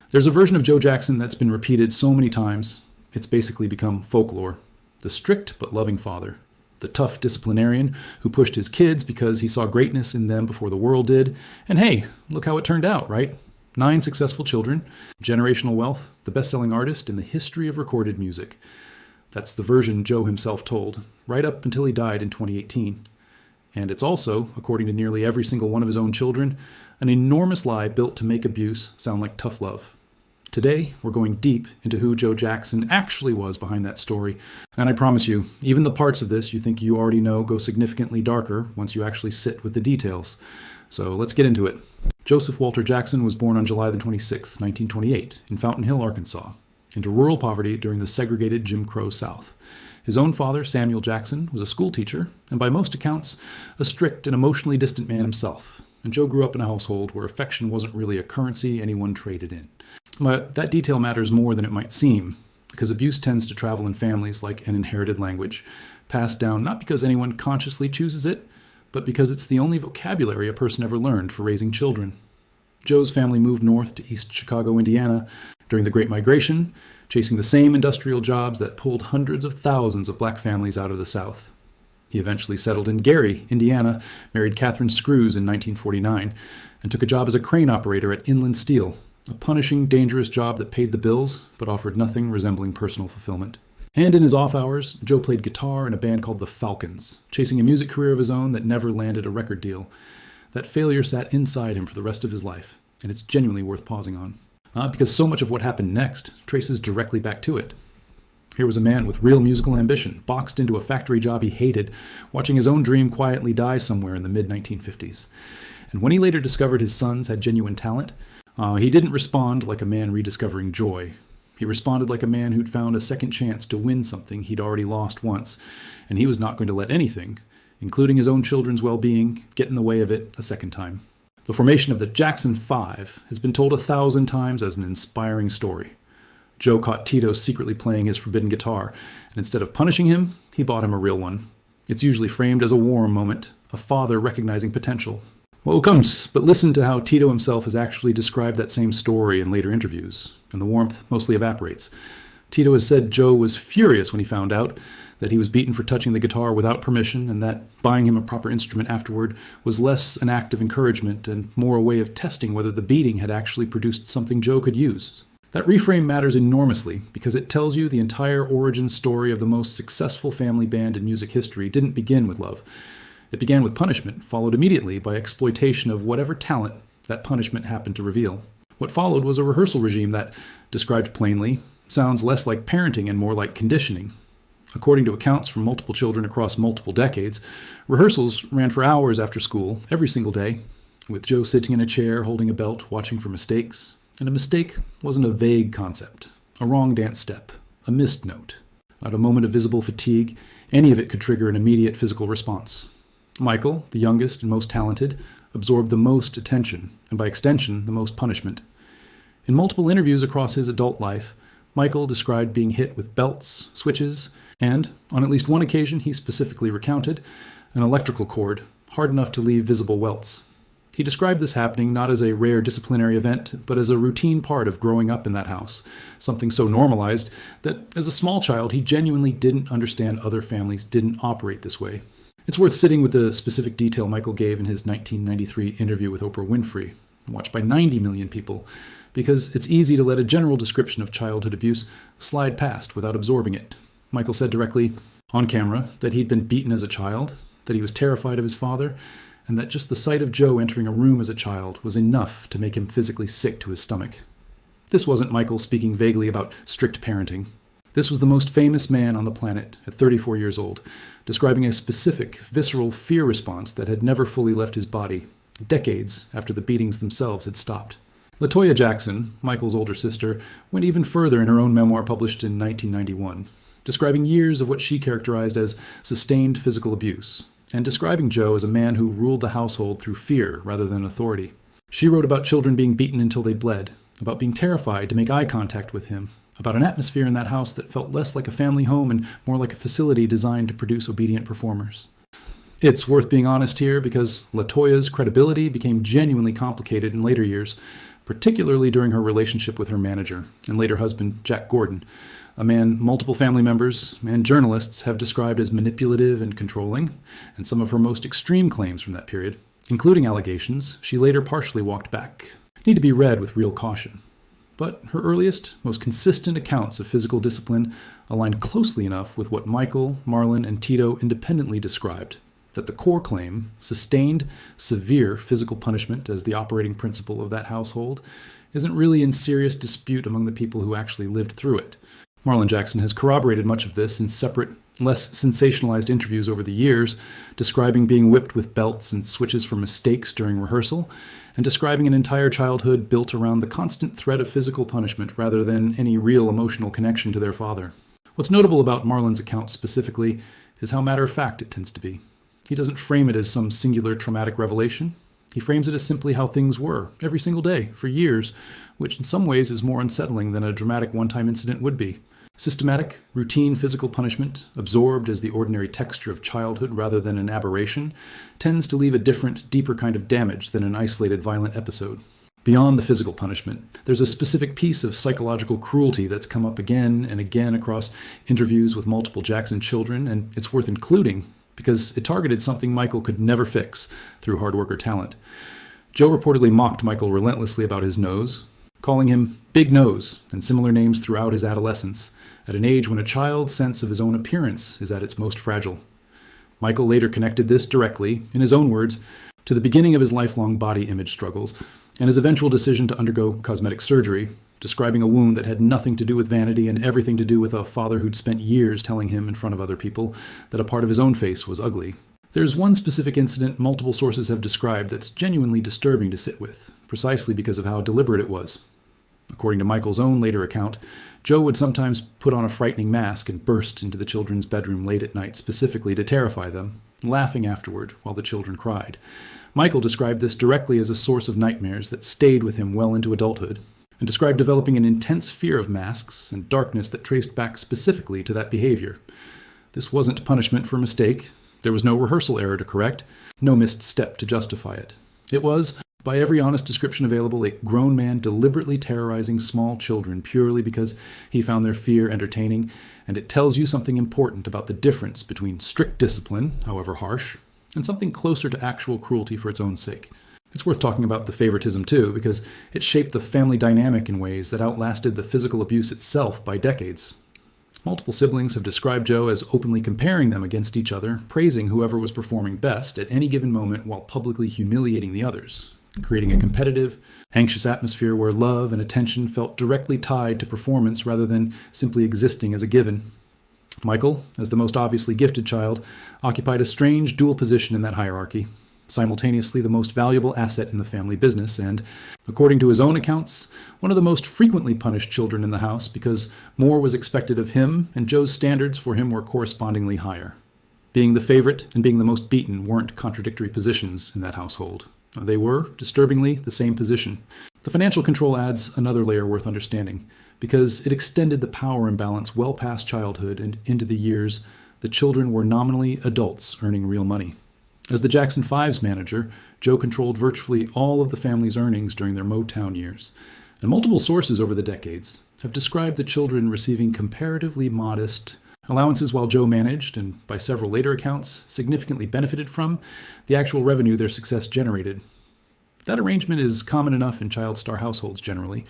There's a version of Joe Jackson that's been repeated so many times, it's basically become folklore. The strict but loving father. The tough disciplinarian who pushed his kids because he saw greatness in them before the world did. And hey, look how it turned out, right? 9 successful children, generational wealth, the best-selling artist in the history of recorded music. That's the version Joe himself told, right up until he died in 2018. And it's also, according to nearly every single one of his own children, an enormous lie built to make abuse sound like tough love. Today, we're going deep into who Joe Jackson actually was behind that story. And I promise you, even the parts of this you think you already know go significantly darker once you actually sit with the details. So let's get into it. Joseph Walter Jackson was born on July the 26th, 1928, in Fountain Hill, Arkansas, into rural poverty during the segregated Jim Crow South. His own father, Samuel Jackson, was a school teacher, and by most accounts, a strict and emotionally distant man himself. And Joe grew up in a household where affection wasn't really a currency anyone traded in. But that detail matters more than it might seem, because abuse tends to travel in families like an inherited language, passed down not because anyone consciously chooses it, but because it's the only vocabulary a person ever learned for raising children. Joe's family moved north to East Chicago, Indiana, during the Great Migration, chasing the same industrial jobs that pulled hundreds of thousands of black families out of the South. He eventually settled in Gary, Indiana, married Catherine Screws in 1949, and took a job as a crane operator at Inland Steel, a punishing, dangerous job that paid the bills, but offered nothing resembling personal fulfillment. And in his off hours, Joe played guitar in a band called the Falcons, chasing a music career of his own that never landed a record deal. That failure sat inside him for the rest of his life, and it's genuinely worth pausing on. Because so much of what happened next traces directly back to it. Here was a man with real musical ambition, boxed into a factory job he hated, watching his own dream quietly die somewhere in the mid-1950s. And when he later discovered his sons had genuine talent, he didn't respond like a man rediscovering joy. He responded like a man who'd found a second chance to win something he'd already lost once, and he was not going to let anything, including his own children's well-being, get in the way of it a second time. The formation of the Jackson Five has been told 1,000 times as an inspiring story. Joe caught Tito secretly playing his forbidden guitar, and instead of punishing him, he bought him a real one. It's usually framed as a warm moment, a father recognizing potential. Well, comes, but listen to how Tito himself has actually described that same story in later interviews, and the warmth mostly evaporates. Tito has said Joe was furious when he found out that he was beaten for touching the guitar without permission, and that buying him a proper instrument afterward was less an act of encouragement and more a way of testing whether the beating had actually produced something Joe could use. That reframe matters enormously because it tells you the entire origin story of the most successful family band in music history didn't begin with love. It began with punishment, followed immediately by exploitation of whatever talent that punishment happened to reveal. What followed was a rehearsal regime that, described plainly, sounds less like parenting and more like conditioning. According to accounts from multiple children across multiple decades, rehearsals ran for hours after school, every single day, with Joe sitting in a chair, holding a belt, watching for mistakes. And a mistake wasn't a vague concept, a wrong dance step, a missed note. At a moment of visible fatigue, any of it could trigger an immediate physical response. Michael, the youngest and most talented, absorbed the most attention, and by extension, the most punishment. In multiple interviews across his adult life, Michael described being hit with belts, switches, and, on at least one occasion he specifically recounted, an electrical cord, hard enough to leave visible welts. He described this happening not as a rare disciplinary event, but as a routine part of growing up in that house, something so normalized that as a small child he genuinely didn't understand other families didn't operate this way. It's worth sitting with the specific detail Michael gave in his 1993 interview with Oprah Winfrey, watched by 90 million people, because it's easy to let a general description of childhood abuse slide past without absorbing it. Michael said directly, on camera, that he'd been beaten as a child, that he was terrified of his father, and that just the sight of Joe entering a room as a child was enough to make him physically sick to his stomach. This wasn't Michael speaking vaguely about strict parenting. This was the most famous man on the planet at 34 years old, describing a specific, visceral fear response that had never fully left his body, decades after the beatings themselves had stopped. LaToya Jackson, Michael's older sister, went even further in her own memoir published in 1991, describing years of what she characterized as sustained physical abuse, and describing Joe as a man who ruled the household through fear rather than authority. She wrote about children being beaten until they bled, about being terrified to make eye contact with him, about an atmosphere in that house that felt less like a family home and more like a facility designed to produce obedient performers. It's worth being honest here because LaToya's credibility became genuinely complicated in later years, particularly during her relationship with her manager and later husband, Jack Gordon, a man multiple family members and journalists have described as manipulative and controlling, and some of her most extreme claims from that period, including allegations she later partially walked back, need to be read with real caution. But her earliest, most consistent accounts of physical discipline aligned closely enough with what Michael, Marlon, and Tito independently described, that the core claim, sustained, severe physical punishment as the operating principle of that household, isn't really in serious dispute among the people who actually lived through it. Marlon Jackson has corroborated much of this in separate, less sensationalized interviews over the years, describing being whipped with belts and switches for mistakes during rehearsal, and describing an entire childhood built around the constant threat of physical punishment rather than any real emotional connection to their father. What's notable about Marlon's account specifically is how matter-of-fact it tends to be. He doesn't frame it as some singular traumatic revelation. He frames it as simply how things were, every single day, for years, which in some ways is more unsettling than a dramatic one-time incident would be. Systematic, routine physical punishment, absorbed as the ordinary texture of childhood rather than an aberration, tends to leave a different, deeper kind of damage than an isolated violent episode. Beyond the physical punishment, there's a specific piece of psychological cruelty that's come up again and again across interviews with multiple Jackson children, and it's worth including because it targeted something Michael could never fix through hard work or talent. Joe reportedly mocked Michael relentlessly about his nose, calling him Big Nose and similar names throughout his adolescence, at an age when a child's sense of his own appearance is at its most fragile. Michael later connected this directly, in his own words, to the beginning of his lifelong body image struggles and his eventual decision to undergo cosmetic surgery, describing a wound that had nothing to do with vanity and everything to do with a father who'd spent years telling him in front of other people that a part of his own face was ugly. There's one specific incident multiple sources have described that's genuinely disturbing to sit with, precisely because of how deliberate it was. According to Michael's own later account, Joe would sometimes put on a frightening mask and burst into the children's bedroom late at night specifically to terrify them, laughing afterward while the children cried. Michael described this directly as a source of nightmares that stayed with him well into adulthood, and described developing an intense fear of masks and darkness that traced back specifically to that behavior. This wasn't punishment for a mistake. There was no rehearsal error to correct, no missed step to justify it. It was, by every honest description available, a grown man deliberately terrorizing small children purely because he found their fear entertaining, and it tells you something important about the difference between strict discipline, however harsh, and something closer to actual cruelty for its own sake. It's worth talking about the favoritism too, because it shaped the family dynamic in ways that outlasted the physical abuse itself by decades. Multiple siblings have described Joe as openly comparing them against each other, praising whoever was performing best at any given moment while publicly humiliating the others, creating a competitive, anxious atmosphere where love and attention felt directly tied to performance rather than simply existing as a given. Michael, as the most obviously gifted child, occupied a strange dual position in that hierarchy, simultaneously the most valuable asset in the family business, and, according to his own accounts, one of the most frequently punished children in the house because more was expected of him and Joe's standards for him were correspondingly higher. Being the favorite and being the most beaten weren't contradictory positions in that household. They were, disturbingly, the same position. The financial control adds another layer worth understanding, because it extended the power imbalance well past childhood and into the years the children were nominally adults earning real money. As the Jackson 5's manager, Joe controlled virtually all of the family's earnings during their Motown years, and multiple sources over the decades have described the children receiving comparatively modest allowances while Joe managed, and by several later accounts, significantly benefited from, the actual revenue their success generated. That arrangement is common enough in child star households generally,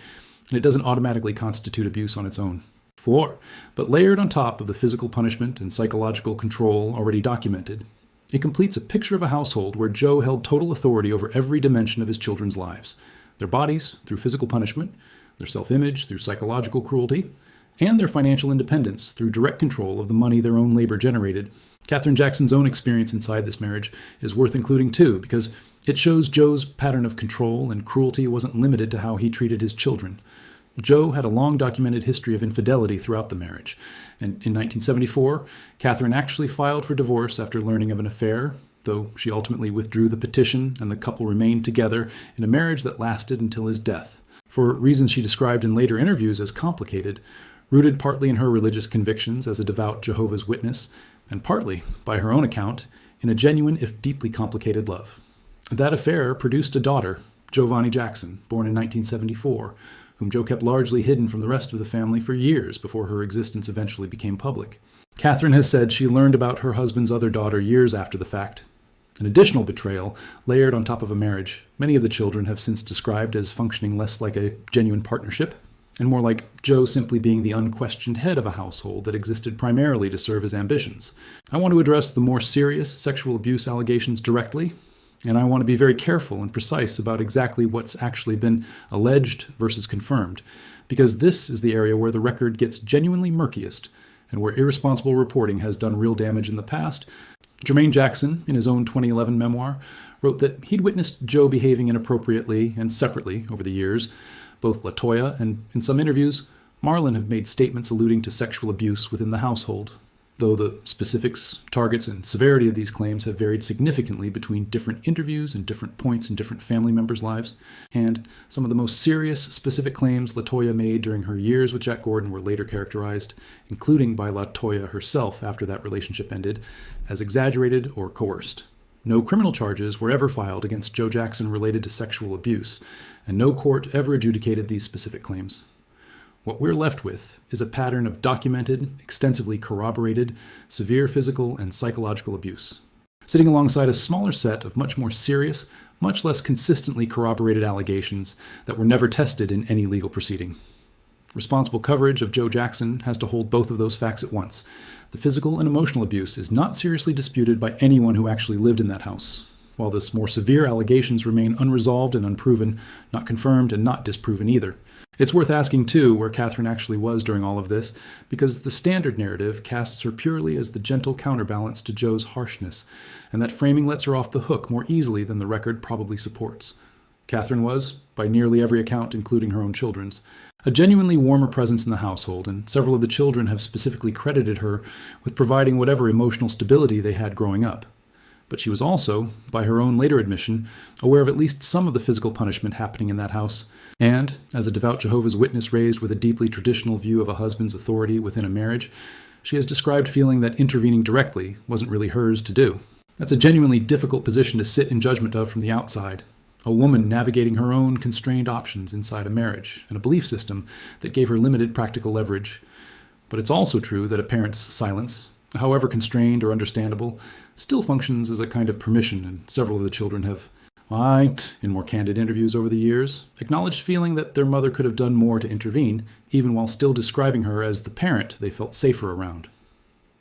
and it doesn't automatically constitute abuse on its own. But layered on top of the physical punishment and psychological control already documented, it completes a picture of a household where Joe held total authority over every dimension of his children's lives, their bodies through physical punishment, their self-image through psychological cruelty, and their financial independence through direct control of the money their own labor generated. Katherine Jackson's own experience inside this marriage is worth including too, because it shows Joe's pattern of control and cruelty wasn't limited to how he treated his children. Joe had a long documented history of infidelity throughout the marriage, and in 1974, Katherine actually filed for divorce after learning of an affair, though she ultimately withdrew the petition and the couple remained together in a marriage that lasted until his death, for reasons she described in later interviews as complicated, rooted partly in her religious convictions as a devout Jehovah's Witness, and partly, by her own account, in a genuine if deeply complicated love. That affair produced a daughter, Joh'Vonnie Jackson, born in 1974, whom Joe kept largely hidden from the rest of the family for years before her existence eventually became public. Katherine has said she learned about her husband's other daughter years after the fact. An additional betrayal, layered on top of a marriage, many of the children have since described as functioning less like a genuine partnership, and more like Joe simply being the unquestioned head of a household that existed primarily to serve his ambitions. I want to address the more serious sexual abuse allegations directly, and I want to be very careful and precise about exactly what's actually been alleged versus confirmed, because this is the area where the record gets genuinely murkiest, and where irresponsible reporting has done real damage in the past. Jermaine Jackson, in his own 2011 memoir, wrote that he'd witnessed Joe behaving inappropriately and separately over the years. Both LaToya and, in some interviews, Marlon have made statements alluding to sexual abuse within the household, though the specifics, targets, and severity of these claims have varied significantly between different interviews and different points in different family members' lives. And some of the most serious specific claims LaToya made during her years with Jack Gordon were later characterized, including by LaToya herself after that relationship ended, as exaggerated or coerced. No criminal charges were ever filed against Joe Jackson related to sexual abuse, and no court ever adjudicated these specific claims. What we're left with is a pattern of documented, extensively corroborated, severe physical and psychological abuse, sitting alongside a smaller set of much more serious, much less consistently corroborated allegations that were never tested in any legal proceeding. Responsible coverage of Joe Jackson has to hold both of those facts at once. The physical and emotional abuse is not seriously disputed by anyone who actually lived in that house, while the more severe allegations remain unresolved and unproven, not confirmed and not disproven either. It's worth asking, too, where Katherine actually was during all of this, because the standard narrative casts her purely as the gentle counterbalance to Joe's harshness, and that framing lets her off the hook more easily than the record probably supports. Katherine was, by nearly every account, including her own children's, a genuinely warmer presence in the household, and several of the children have specifically credited her with providing whatever emotional stability they had growing up. But she was also, by her own later admission, aware of at least some of the physical punishment happening in that house, and, as a devout Jehovah's Witness raised with a deeply traditional view of a husband's authority within a marriage, she has described feeling that intervening directly wasn't really hers to do. That's a genuinely difficult position to sit in judgment of from the outside. A woman navigating her own constrained options inside a marriage and a belief system that gave her limited practical leverage. But it's also true that a parent's silence, however constrained or understandable, still functions as a kind of permission, and several of the children have, in more candid interviews over the years, acknowledged feeling that their mother could have done more to intervene, even while still describing her as the parent they felt safer around.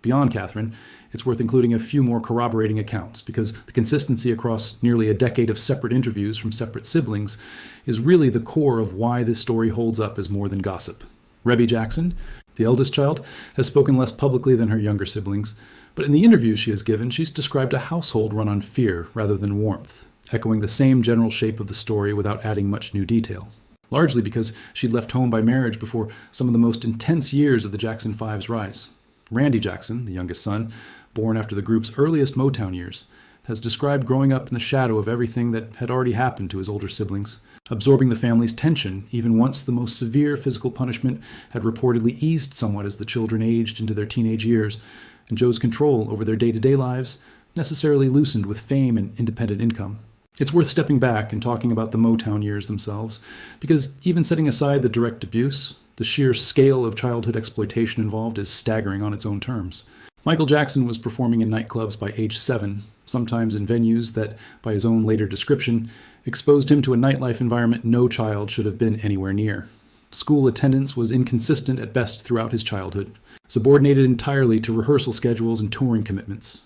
Beyond Katherine, it's worth including a few more corroborating accounts, because the consistency across nearly a decade of separate interviews from separate siblings is really the core of why this story holds up as more than gossip. Rebby Jackson, the eldest child, has spoken less publicly than her younger siblings, but in the interviews she has given, she's described a household run on fear rather than warmth, echoing the same general shape of the story without adding much new detail, largely because she'd left home by marriage before some of the most intense years of the Jackson Five's rise. Randy Jackson, the youngest son, born after the group's earliest Motown years, has described growing up in the shadow of everything that had already happened to his older siblings, absorbing the family's tension even once the most severe physical punishment had reportedly eased somewhat as the children aged into their teenage years, and Joe's control over their day-to-day lives necessarily loosened with fame and independent income. It's worth stepping back and talking about the Motown years themselves, because even setting aside the direct abuse, the sheer scale of childhood exploitation involved is staggering on its own terms. Michael Jackson was performing in nightclubs by age 7, sometimes in venues that, by his own later description, exposed him to a nightlife environment no child should have been anywhere near. School attendance was inconsistent at best throughout his childhood, subordinated entirely to rehearsal schedules and touring commitments.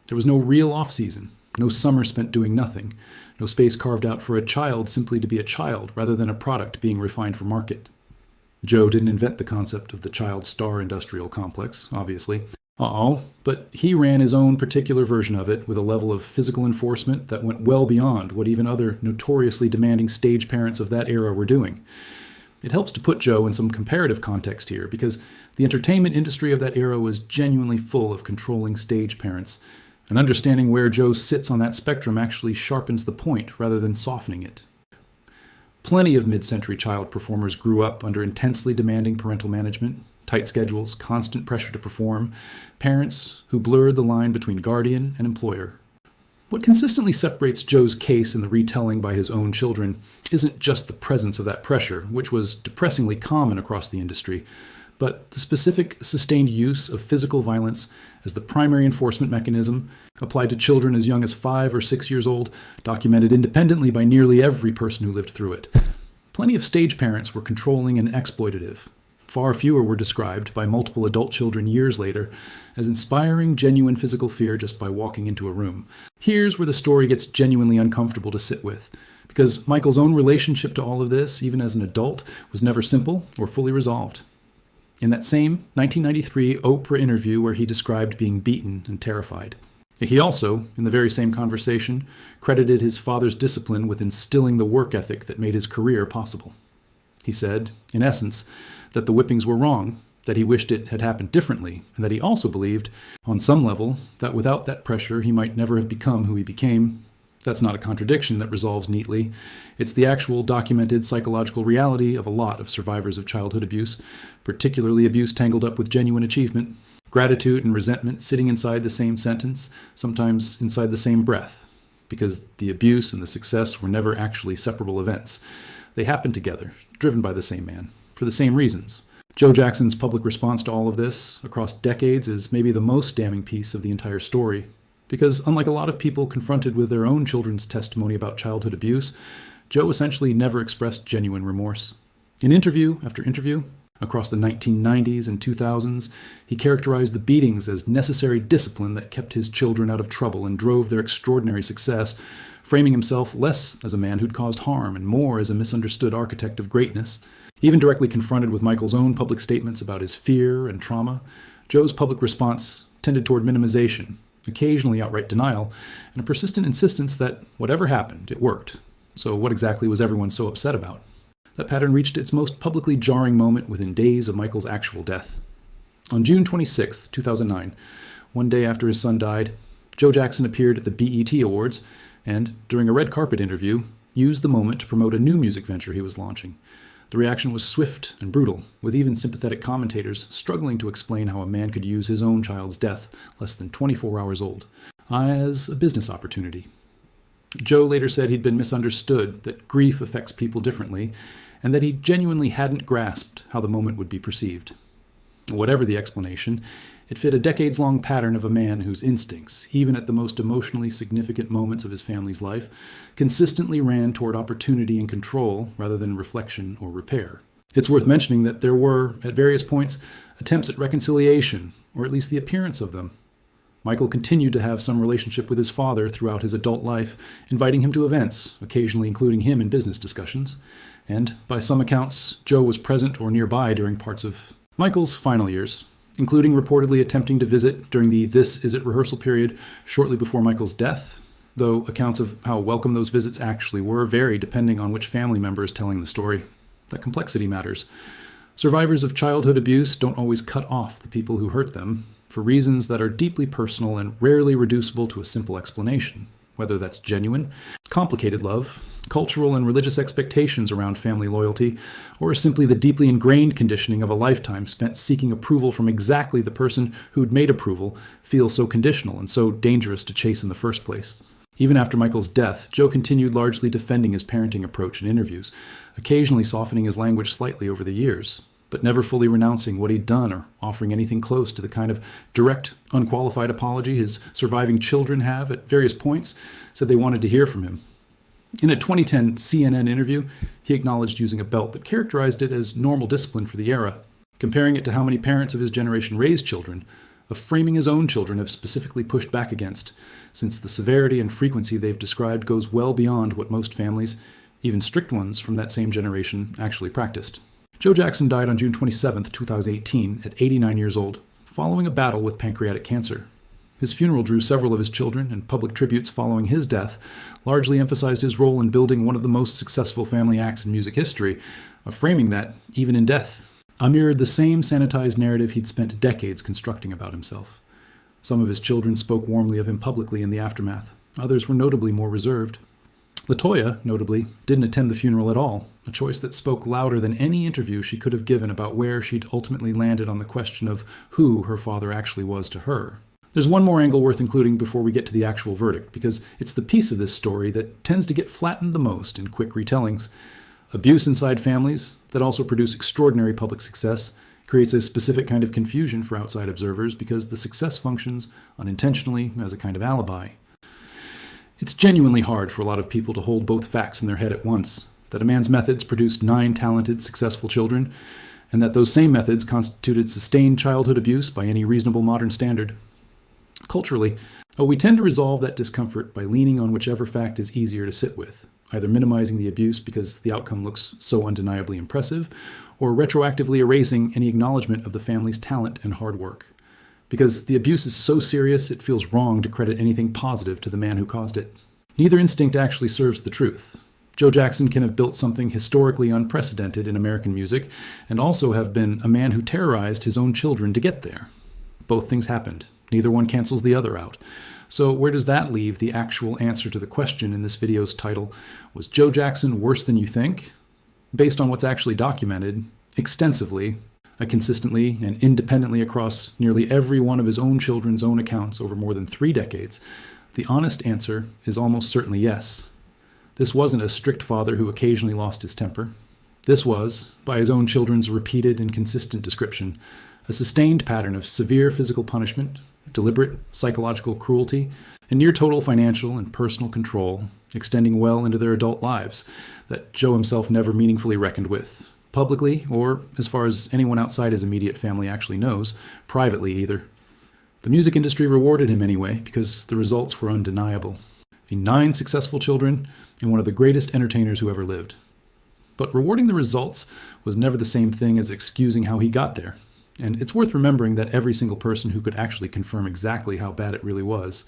There was no real off-season, no summer spent doing nothing, no space carved out for a child simply to be a child rather than a product being refined for market. Joe didn't invent the concept of the child star industrial complex, obviously. But he ran his own particular version of it with a level of physical enforcement that went well beyond what even other notoriously demanding stage parents of that era were doing. It helps to put Joe in some comparative context here, because the entertainment industry of that era was genuinely full of controlling stage parents, and understanding where Joe sits on that spectrum actually sharpens the point rather than softening it. Plenty of mid-century child performers grew up under intensely demanding parental management, tight schedules, constant pressure to perform, parents who blurred the line between guardian and employer. What consistently separates Joe's case in the retelling by his own children isn't just the presence of that pressure, which was depressingly common across the industry, but the specific, sustained use of physical violence as the primary enforcement mechanism, applied to children as young as 5 or 6 years old, documented independently by nearly every person who lived through it. Plenty of stage parents were controlling and exploitative. Far fewer were described by multiple adult children years later as inspiring genuine physical fear just by walking into a room. Here's where the story gets genuinely uncomfortable to sit with, because Michael's own relationship to all of this, even as an adult, was never simple or fully resolved. In that same 1993 Oprah interview where he described being beaten and terrified. He also, in the very same conversation, credited his father's discipline with instilling the work ethic that made his career possible. He said, in essence, that the whippings were wrong, that he wished it had happened differently, and that he also believed, on some level, that without that pressure he might never have become who he became. That's not a contradiction that resolves neatly. It's the actual documented psychological reality of a lot of survivors of childhood abuse, particularly abuse tangled up with genuine achievement. Gratitude and resentment sitting inside the same sentence, sometimes inside the same breath, because the abuse and the success were never actually separable events. They happened together, driven by the same man, for the same reasons. Joe Jackson's public response to all of this, across decades, is maybe the most damning piece of the entire story. Because unlike a lot of people confronted with their own children's testimony about childhood abuse, Joe essentially never expressed genuine remorse. In interview after interview, across the 1990s and 2000s, he characterized the beatings as necessary discipline that kept his children out of trouble and drove their extraordinary success, framing himself less as a man who'd caused harm and more as a misunderstood architect of greatness. Even directly confronted with Michael's own public statements about his fear and trauma, Joe's public response tended toward minimization, occasionally outright denial, and a persistent insistence that whatever happened, it worked. So what exactly was everyone so upset about? That pattern reached its most publicly jarring moment within days of Michael's actual death. On June 26, 2009, one day after his son died, Joe Jackson appeared at the BET Awards and, during a red carpet interview, used the moment to promote a new music venture he was launching. The reaction was swift and brutal, with even sympathetic commentators struggling to explain how a man could use his own child's death, less than 24 hours old, as a business opportunity. Joe later said he'd been misunderstood, that grief affects people differently, and that he genuinely hadn't grasped how the moment would be perceived. Whatever the explanation, it fit a decades-long pattern of a man whose instincts, even at the most emotionally significant moments of his family's life, consistently ran toward opportunity and control rather than reflection or repair. It's worth mentioning that there were, at various points, attempts at reconciliation, or at least the appearance of them. Michael continued to have some relationship with his father throughout his adult life, inviting him to events, occasionally including him in business discussions. And, by some accounts, Joe was present or nearby during parts of Michael's final years, including reportedly attempting to visit during the This Is It rehearsal period shortly before Michael's death, though accounts of how welcome those visits actually were vary depending on which family member is telling the story. That complexity matters. Survivors of childhood abuse don't always cut off the people who hurt them, for reasons that are deeply personal and rarely reducible to a simple explanation, whether that's genuine, complicated love, cultural and religious expectations around family loyalty, or simply the deeply ingrained conditioning of a lifetime spent seeking approval from exactly the person who'd made approval feel so conditional and so dangerous to chase in the first place. Even after Michael's death, Joe continued largely defending his parenting approach in interviews, occasionally softening his language slightly over the years, but never fully renouncing what he'd done or offering anything close to the kind of direct, unqualified apology his surviving children have at various points said they wanted to hear from him. In a 2010 CNN interview, he acknowledged using a belt but characterized it as normal discipline for the era, comparing it to how many parents of his generation raised children, of framing his own children have specifically pushed back against, since the severity and frequency they've described goes well beyond what most families, even strict ones from that same generation, actually practiced. Joe Jackson died on June 27, 2018, at 89 years old, following a battle with pancreatic cancer. His funeral drew several of his children, and public tributes following his death largely emphasized his role in building one of the most successful family acts in music history, of framing that, even in death, mirrored the same sanitized narrative he'd spent decades constructing about himself. Some of his children spoke warmly of him publicly in the aftermath. Others were notably more reserved. LaToya, notably, didn't attend the funeral at all, a choice that spoke louder than any interview she could have given about where she'd ultimately landed on the question of who her father actually was to her. There's one more angle worth including before we get to the actual verdict, because it's the piece of this story that tends to get flattened the most in quick retellings. Abuse inside families that also produce extraordinary public success creates a specific kind of confusion for outside observers because the success functions unintentionally as a kind of alibi. It's genuinely hard for a lot of people to hold both facts in their head at once, that a man's methods produced 9 talented, successful children, and that those same methods constituted sustained childhood abuse by any reasonable modern standard. Culturally, we tend to resolve that discomfort by leaning on whichever fact is easier to sit with, either minimizing the abuse because the outcome looks so undeniably impressive, or retroactively erasing any acknowledgement of the family's talent and hard work. Because the abuse is so serious, it feels wrong to credit anything positive to the man who caused it. Neither instinct actually serves the truth. Joe Jackson can have built something historically unprecedented in American music, and also have been a man who terrorized his own children to get there. Both things happened. Neither one cancels the other out. So where does that leave the actual answer to the question in this video's title? Was Joe Jackson worse than you think? Based on what's actually documented, extensively, consistently, and independently across nearly every one of his own children's own accounts over more than 3 decades, the honest answer is almost certainly yes. This wasn't a strict father who occasionally lost his temper. This was, by his own children's repeated and consistent description, a sustained pattern of severe physical punishment, deliberate psychological cruelty, and near total financial and personal control, extending well into their adult lives, that Joe himself never meaningfully reckoned with, publicly, or, as far as anyone outside his immediate family actually knows, privately either. The music industry rewarded him anyway, because the results were undeniable. 9 successful children, and one of the greatest entertainers who ever lived. But rewarding the results was never the same thing as excusing how he got there. And it's worth remembering that every single person who could actually confirm exactly how bad it really was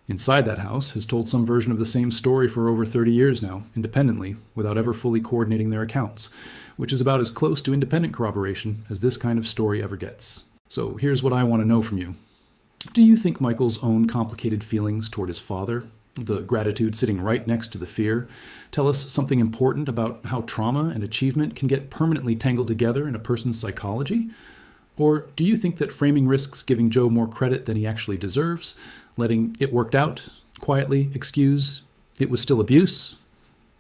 inside that house has told some version of the same story for over 30 years now, independently, without ever fully coordinating their accounts, which is about as close to independent corroboration as this kind of story ever gets. So here's what I want to know from you. Do you think Michael's own complicated feelings toward his father, the gratitude sitting right next to the fear, tell us something important about how trauma and achievement can get permanently tangled together in a person's psychology? Or do you think that framing risks giving Joe more credit than he actually deserves, letting it worked out, quietly excuse it was still abuse?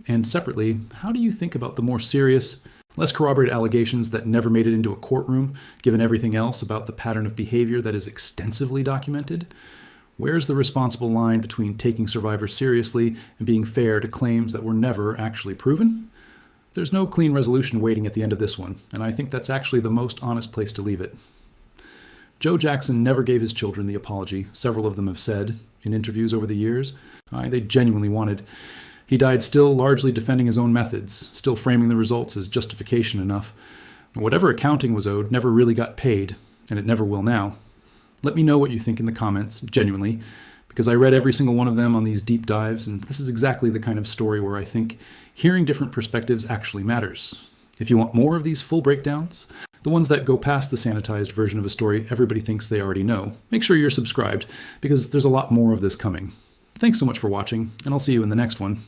And separately, how do you think about the more serious, less corroborated allegations that never made it into a courtroom, given everything else about the pattern of behavior that is extensively documented? Where's the responsible line between taking survivors seriously and being fair to claims that were never actually proven? There's no clean resolution waiting at the end of this one, and I think that's actually the most honest place to leave it. Joe Jackson never gave his children the apology several of them have said in interviews over the years they genuinely wanted. He died still largely defending his own methods, still framing the results as justification enough. Whatever accounting was owed never really got paid, and it never will now. Let me know what you think in the comments, genuinely, because I read every single one of them on these deep dives, and this is exactly the kind of story where I think hearing different perspectives actually matters. If you want more of these full breakdowns, the ones that go past the sanitized version of a story everybody thinks they already know, make sure you're subscribed, because there's a lot more of this coming. Thanks so much for watching, and I'll see you in the next one.